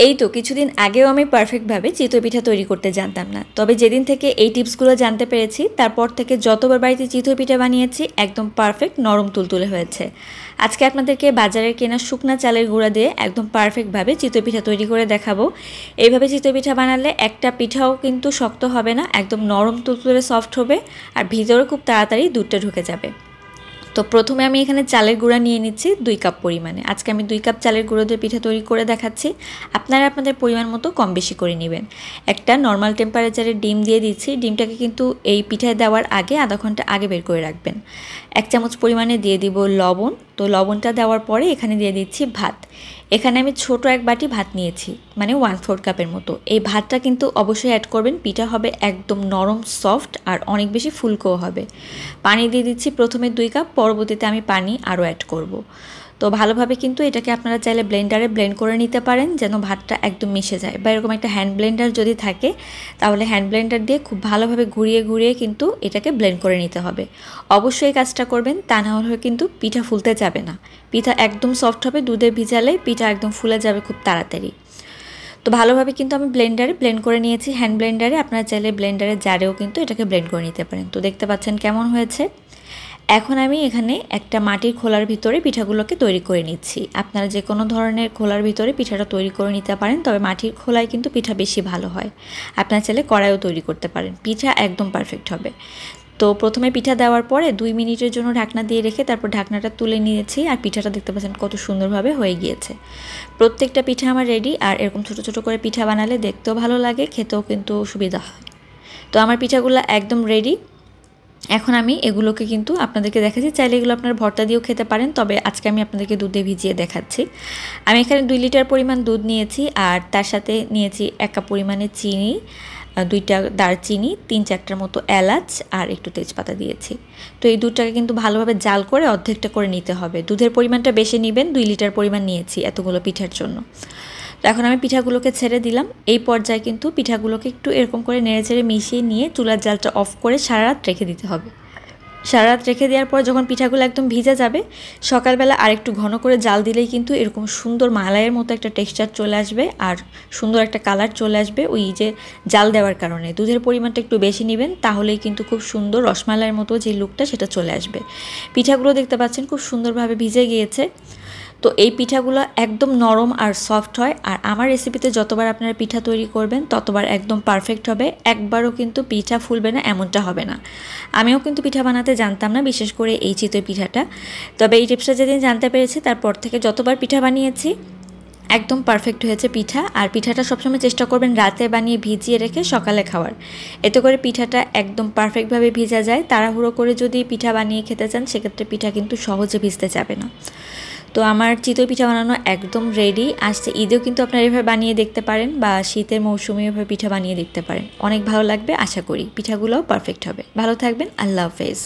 এই তো কিছুদিন আগেও আমি পারফেক্টভাবে চিতই পিঠা তৈরি করতে জানতাম না, তবে যেদিন থেকে এই টিপসগুলো জানতে পেরেছি তারপর থেকে যতবার বাড়িতে চিতই পিঠা বানিয়েছি একদম পারফেক্ট নরম তুলতুলে হয়েছে। আজকে আপনাদেরকে বাজারের কেনা শুকনা চালের গুঁড়া দিয়ে একদম পারফেক্টভাবে চিতই পিঠা তৈরি করে দেখাবো। এইভাবে চিতই পিঠা বানালে একটা পিঠাও কিন্তু শক্ত হবে না, একদম নরম তুলতুলে সফট হবে আর ভিতরে খুব তাড়াতাড়ি দুধটা ঢুকে যাবে। তো প্রথমে আমি এখানে চালের গুঁড়া নিয়ে নিচ্ছি 2 কাপ পরিমাণে। আজকে আমি 2 কাপ চালের গুঁড়ো দিয়ে পিঠা তৈরি করে দেখাচ্ছি, আপনারা আপনাদের পরিমাণ মতো কম বেশি করে নেবেন। একটা নর্মাল টেম্পারেচারে ডিম দিয়ে দিচ্ছি, ডিমটাকে কিন্তু এই পিঠায় দেওয়ার আগে আধা ঘন্টা আগে বের করে রাখবেন। 1 চামচ পরিমাণে দিয়ে দিব লবণ, তো লবণটা দেওয়ার পরে এখানে দিয়ে দিচ্ছি ভাত। এখানে আমি ছোট এক বাটি ভাত নিয়েছি, মানে 1/4 কাপের মতো। এই ভাতটা কিন্তু অবশ্যই অ্যাড করবেন, পিঠা হবে একদম নরম সফট আর অনেক বেশি ফুলকোও হবে। পানি দিয়ে দিচ্ছি প্রথমে 2 কাপ, পরবর্তীতে আমি পানি আরও অ্যাড করব। তো ভালোভাবে কিন্তু এটাকে আপনারা চাইলে ব্লেন্ডারে ব্লেন্ড করে নিতে পারেন যেন ভাতটা একদম মিশে যায়, বা এরকম একটা হ্যান্ড ব্লেন্ডার যদি থাকে তাহলে হ্যান্ড ব্লেন্ডার দিয়ে খুব ভালোভাবে ঘুরিয়ে ঘুরিয়ে কিন্তু এটাকে ব্লেন্ড করে নিতে হবে। অবশ্যই এই কাজটা করবেন, তা না হলে কিন্তু পিঠা ফুলতে যাবে না। পিঠা একদম সফট হবে, দুধে ভিজালে পিঠা একদম ফুলে যাবে খুব তাড়াতাড়ি। তো ভালোভাবে কিন্তু আমি ব্লেন্ডারে ব্লেন্ড করে নিয়েছি, হ্যান্ড ব্লেন্ডারে। আপনারা চাইলে ব্লেন্ডারে জারেও কিন্তু এটাকে ব্লেন্ড করে নিতে পারেন। তো দেখতে পাচ্ছেন কেমন হয়েছে। এখন আমি এখানে একটা মাটির খোলার ভিতরে পিঠাগুলোকে তৈরি করে নিচ্ছি। আপনারা যে কোনো ধরনের খোলার ভিতরে পিঠাটা তৈরি করে নিতে পারেন, তবে মাটির খোলায় কিন্তু পিঠা বেশি ভালো হয়। আপনারা চাইলে কড়াইও তৈরি করতে পারেন, পিঠা একদম পারফেক্ট হবে। তো প্রথমে পিঠা দেওয়ার পরে 2 মিনিটের জন্য ঢাকনা দিয়ে রেখে তারপর ঢাকনাটা তুলে নিয়েছি, আর পিঠাটা দেখতে পাচ্ছেন কত সুন্দরভাবে হয়ে গিয়েছে। প্রত্যেকটা পিঠা আমার রেডি, আর এরকম ছোট ছোট করে পিঠা বানালে দেখতেও ভালো লাগে, খেতেও কিন্তু সুবিধা হয়। তো আমার পিঠাগুলো একদম রেডি। এখন আমি এগুলোকে কিন্তু আপনাদেরকে দেখাচ্ছি, চাইলে এগুলো আপনারা ভর্তা দিয়েও খেতে পারেন, তবে আজকে আমি আপনাদেরকে দুধে ভিজিয়ে দেখাচ্ছি। আমি এখানে 2 লিটার পরিমাণ দুধ নিয়েছি, আর তার সাথে নিয়েছি 1 কাপ পরিমাণে চিনি, 2টা দারচিনি, 3-4টার মতো এলাচ আর একটু তেজপাতা দিয়েছি। তো এই দুধটাকে কিন্তু ভালোভাবে জাল করে অর্ধেকটা করে নিতে হবে। দুধের পরিমাণটা বেশি নেবেন, 2 লিটার পরিমাণ নিয়েছি এতগুলো পিঠার জন্য। তো এখন আমি পিঠাগুলোকে ছেড়ে দিলাম। এই পর্যায়ে কিন্তু পিঠাগুলোকে একটু এরকম করে নেড়েচেড়ে মিশিয়ে নিয়ে চুলার জালটা অফ করে সারা রাত রেখে দিতে হবে। সারা রাত রেখে দেওয়ার পর যখন পিঠাগুলো একদম ভিজে যাবে, সকালবেলা আর একটু ঘন করে জাল দিলেই কিন্তু এরকম সুন্দর মালাইয়ের মতো একটা টেক্সচার চলে আসবে আর সুন্দর একটা কালার চলে আসবে। ওই যে জাল দেওয়ার কারণে দুধের পরিমাণটা একটু বেশি নেবেন, তাহলেই কিন্তু খুব সুন্দর রসমালাইয়ের মতো যে লুকটা সেটা চলে আসবে। পিঠাগুলো দেখতে পাচ্ছেন খুব সুন্দরভাবে ভিজে গিয়েছে। তো এই পিঠাগুলো একদম নরম আর সফট হয়, আর আমার রেসিপিতে যতবার আপনারা পিঠা তৈরি করবেন ততবার একদম পারফেক্ট হবে, একবারও কিন্তু পিঠা ফুলবে না এমনটা হবে না। আমিও কিন্তু পিঠা বানাতে জানতাম না, বিশেষ করে এই চিতই পিঠাটা। তবে এই টিপসটা যেদিন জানতে পেরেছি তারপর থেকে যতবার পিঠা বানিয়েছি একদম পারফেক্ট হয়েছে পিঠা। আর পিঠাটা সবসময় চেষ্টা করবেন রাতে বানিয়ে ভিজিয়ে রেখে সকালে খাওয়ার, এতে করে পিঠাটা একদম পারফেক্টভাবে ভিজা যায়। তাড়াহুড়ো করে যদি পিঠা বানিয়ে খেতে চান সেক্ষেত্রে পিঠা কিন্তু সহজে ভিজতে যাবে না। তো আমার চিতই পিঠা বানানো একদম রেডি। আসছে ঈদেও কিন্তু আপনারা এভাবে বানিয়ে দেখতে পারেন, বা শীতের মৌসুমে এভাবে পিঠা বানিয়ে দেখতে পারেন, অনেক ভালো লাগবে। আশা করি পিঠাগুলোও পারফেক্ট হবে। ভালো থাকবেন, আল্লাহ হাফেজ।